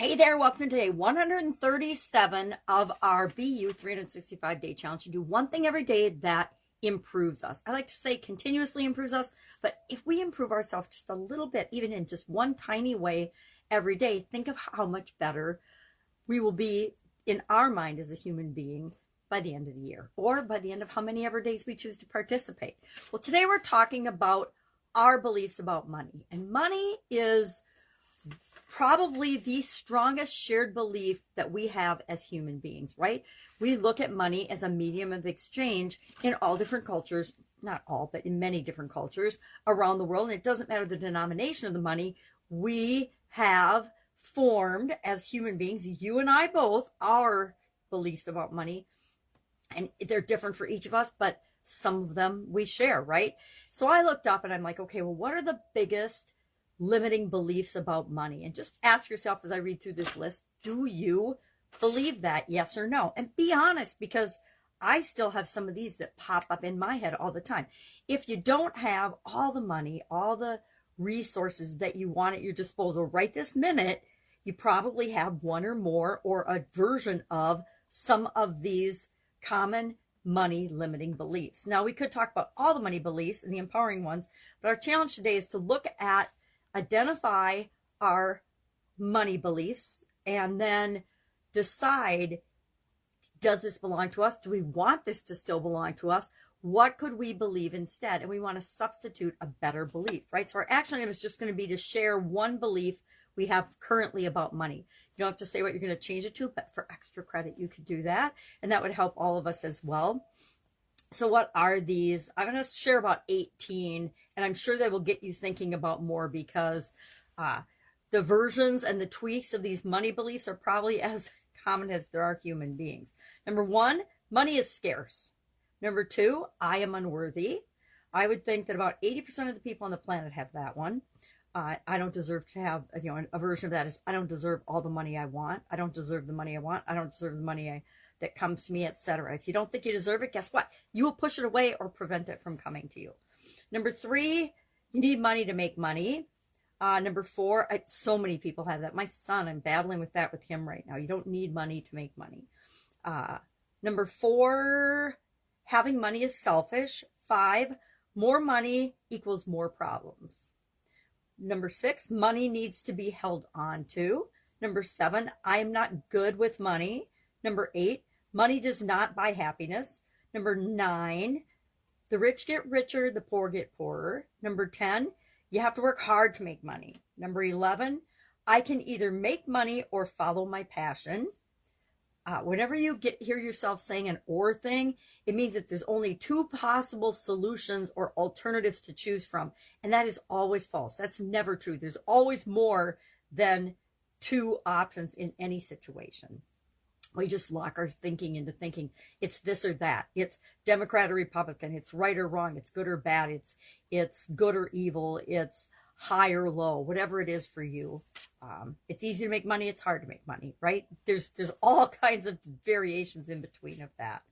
Hey there, welcome to day 137 of our BU 365-day challenge. You do one thing every day that improves us. I like to say continuously improves us, but if we improve ourselves just a little bit, even in just one tiny way every day, think of how much better we will be in our mind as a human being by the end of the year, or by the end of how many ever days we choose to participate. Well, today we're talking about our beliefs about money, and money is probably the strongest shared belief that we have as human beings, right? We look at money as a medium of exchange in all different cultures, not all, but in many different cultures around the world. And it doesn't matter the denomination of the money. We have formed as human beings, you and I both, our beliefs about money, and they're different for each of us, but some of them we share, right? So I looked up and I'm like, okay, well, what are the biggest limiting beliefs about money? And just ask yourself as I read through this list, do you believe that? Yes or no? And be honest, because I still have some of these that pop up in my head all the time. If you don't have all the money, all the resources that you want at your disposal right this minute, you probably have one or more or a version of some of these common money limiting beliefs. Now, we could talk about all the money beliefs and the empowering ones, but our challenge today is to look at, identify our money beliefs, and then decide, does this belong to us? Do we want this to still belong to us? What could we believe instead? And we want to substitute a better belief, right? So our action item is just going to be to share one belief we have currently about money. You don't have to say what you're going to change it to, but for extra credit, you could do that. And that would help all of us as well. So what are these? I'm going to share about 18, and I'm sure they will get you thinking about more, because the versions and the tweaks of these money beliefs are probably as common as there are human beings. Number one, money is scarce. Number two, I am unworthy. I would think that about 80% of the people on the planet have that one. I don't deserve to have, a version of that is, I don't deserve all the money I want. I don't deserve the money I want. I don't deserve the money that comes to me, etc. If you don't think you deserve it, guess what? You will push it away or prevent it from coming to you. Number three, you need money to make money. Number four, so many people have that. My son, I'm battling with that with him right now. You don't need money to make money. Number four, having money is selfish. 5, more money equals more problems. Number 6, money needs to be held on to. Number 7, I am not good with money. Number 8, money does not buy happiness. Number 9, the rich get richer, the poor get poorer. Number 10, you have to work hard to make money. Number 11, I can either make money or follow my passion. Whenever you hear yourself saying an or thing, it means that there's only 2 possible solutions or alternatives to choose from. And that is always false. That's never true. There's always more than 2 options in any situation. We just lock our thinking into thinking it's this or that. It's Democrat or Republican. It's right or wrong. It's good or bad. It's good or evil. It's high or low, whatever it is for you. It's easy to make money. It's hard to make money, right? There's all kinds of variations in between of that.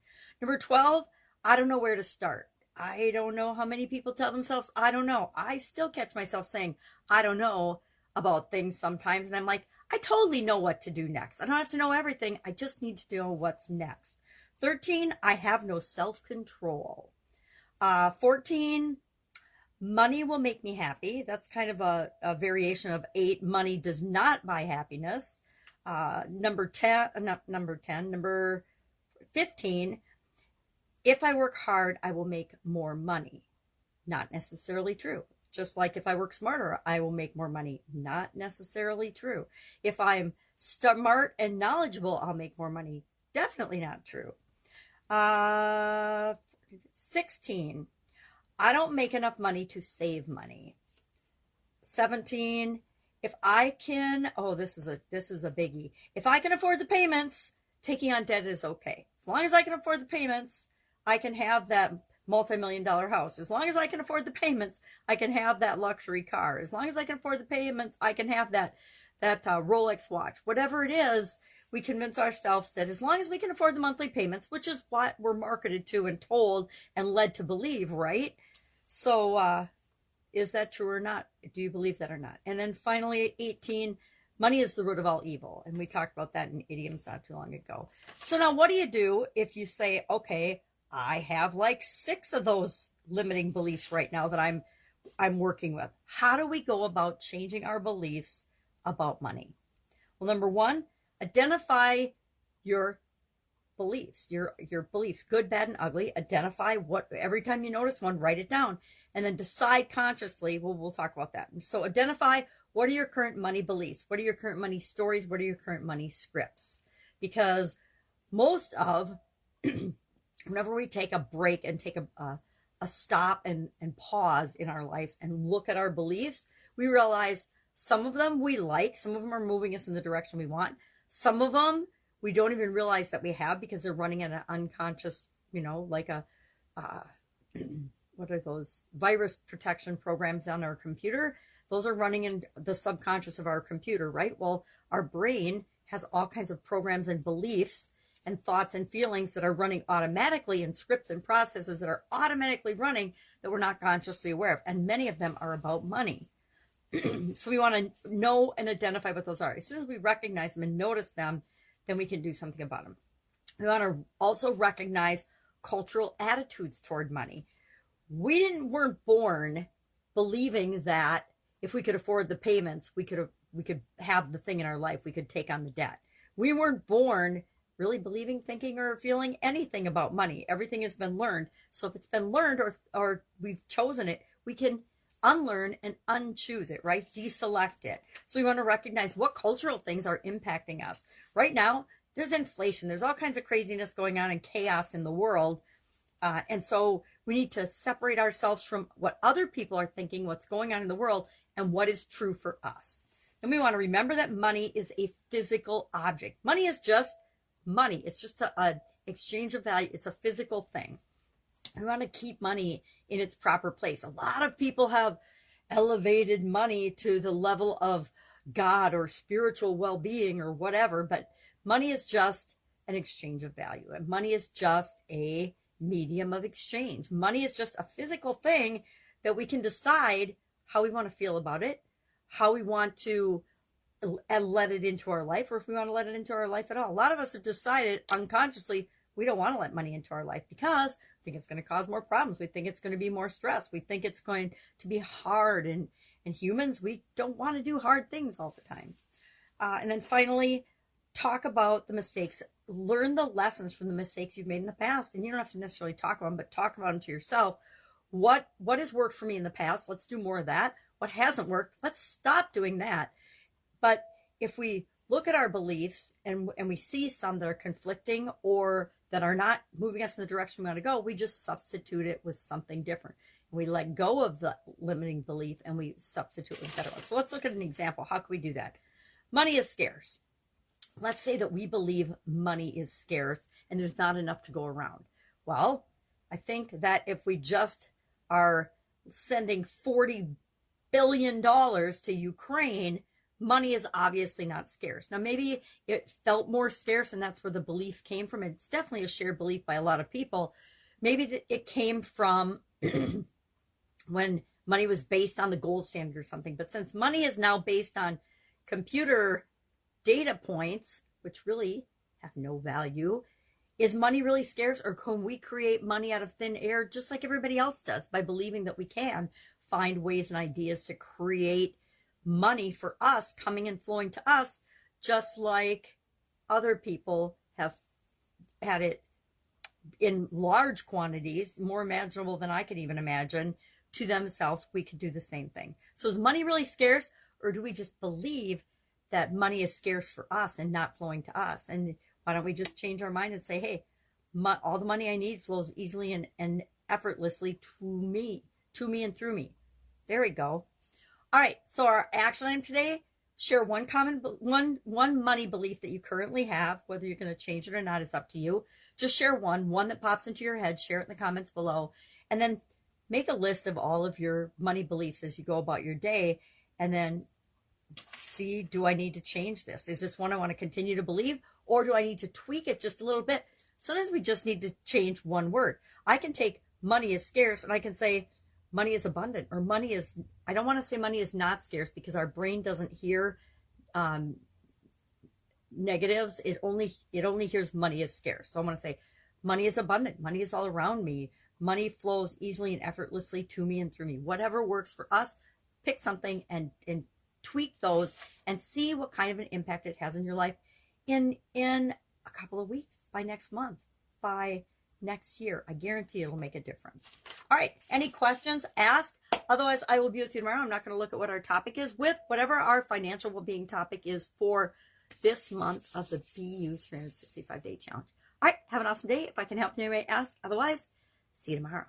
Number 12, I don't know where to start. I don't know how many people tell themselves, I don't know. I still catch myself saying, I don't know about things sometimes. And I'm like, I totally know what to do next. I don't have to know everything. I just need to know what's next. 13, I have no self-control. 14, money will make me happy. That's kind of a variation of 8. Money does not buy happiness. Number 15, if I work hard, I will make more money. Not necessarily true. Just like if I work smarter, I will make more money. Not necessarily true. If I'm smart and knowledgeable, I'll make more money. Definitely not true. 16, I don't make enough money to save money. 17, if I can, this is a biggie. If I can afford the payments, taking on debt is okay. As long as I can afford the payments, I can have that multi-million-dollar house. As long as I can afford the payments, I can have that luxury car. As long as I can afford the payments, I can have that Rolex watch. Whatever it is, we convince ourselves that as long as we can afford the monthly payments, which is what we're marketed to and told and led to believe, right? So is that true or not? Do you believe that or not? And then finally, 18, Money is the root of all evil. And we talked about that in idioms not too long ago. So now what do you do if you say, okay, I have like 6 of those limiting beliefs right now that I'm working with? How do we go about changing our beliefs about money? Well, number 1, identify your beliefs, your beliefs, good, bad, and ugly. Identify what, every time you notice one, write it down, and then decide consciously. We'll talk about that. So identify, what are your current money beliefs? What are your current money stories? What are your current money scripts? Because most of, whenever we take a break and take a stop and pause in our lives and look at our beliefs, we realize some of them we like, some of them are moving us in the direction we want. Some of them we don't even realize that we have because they're running in an unconscious, like what are those virus protection programs on our computer? Those are running in the subconscious of our computer, right? Well, our brain has all kinds of programs and beliefs and thoughts and feelings that are running automatically, and scripts and processes that are automatically running that we're not consciously aware of. And many of them are about money. So we want to know and identify what those are. As soon as we recognize them and notice them, then we can do something about them. We want to also recognize cultural attitudes toward money. We weren't born believing that if we could afford the payments, we could have the thing in our life, we could take on the debt. We weren't born really believing, thinking, or feeling anything about money. Everything has been learned. So if it's been learned or we've chosen it, we can unlearn and unchoose it, right? Deselect it. So we want to recognize what cultural things are impacting us. Right now, there's inflation. There's all kinds of craziness going on and chaos in the world. And so we need to separate ourselves from what other people are thinking, what's going on in the world, and what is true for us. And we want to remember that money is a physical object. Money is just money. It's just an exchange of value. It's a physical thing. We want to keep money in its proper place. A lot of people have elevated money to the level of God or spiritual well-being or whatever, but money is just an exchange of value, and money is just a medium of exchange. Money is just a physical thing that we can decide how we want to feel about it, how we want to let it into our life, or if we want to let it into our life at all. A lot of us have decided unconsciously we don't want to let money into our life because we think it's going to cause more problems. We think it's going to be more stress. We think it's going to be hard. And humans, we don't want to do hard things all the time. And then finally, talk about the mistakes. Learn the lessons from the mistakes you've made in the past. And you don't have to necessarily talk about them, but talk about them to yourself. What has worked for me in the past? Let's do more of that. What hasn't worked? Let's stop doing that. But if we look at our beliefs and we see some that are conflicting or that are not moving us in the direction we want to go, we just substitute it with something different. We let go of the limiting belief and we substitute with a better one. So let's look at an example. How can we do that? Money is scarce. Let's say that we believe money is scarce and there's not enough to go around. Well, I think that if we just are sending $40 billion to Ukraine, money is obviously not scarce. Now, maybe it felt more scarce and that's where the belief came from. It's definitely a shared belief by a lot of people. Maybe it came from when money was based on the gold standard or something. But since money is now based on computer data points, which really have no value, is money really scarce, or can we create money out of thin air just like everybody else does by believing that we can find ways and ideas to create money for us coming and flowing to us, just like other people have had it in large quantities, more imaginable than I could even imagine, to themselves. We could do the same thing. So is money really scarce, or do we just believe that money is scarce for us and not flowing to us? And why don't we just change our mind and say, hey, all the money I need flows easily and effortlessly to me and through me. There we go. All right, so our action item today, share one money belief that you currently have. Whether you're going to change it or not is up to you. Just share one that pops into your head. Share it in the comments below. And then make a list of all of your money beliefs as you go about your day. And then see, do I need to change this? Is this one I want to continue to believe? Or do I need to tweak it just a little bit? Sometimes we just need to change one word. I can take money is scarce and I can say money is abundant, or I don't want to say money is not scarce, because our brain doesn't hear negatives, it only hears money is scarce. So I'm going to say money is abundant. Money is all around me. Money flows easily and effortlessly to me and through me. Whatever works for us, pick something and tweak those and see what kind of an impact it has in your life in a couple of weeks, by next month, by next year. I guarantee it'll make a difference. All right. Any questions? Ask. Otherwise, I will be with you tomorrow. I'm not going to look at what our topic is with whatever our financial well-being topic is for this month of the BU 365 Day Challenge. All right. Have an awesome day. If I can help you, anyway, ask. Otherwise, see you tomorrow.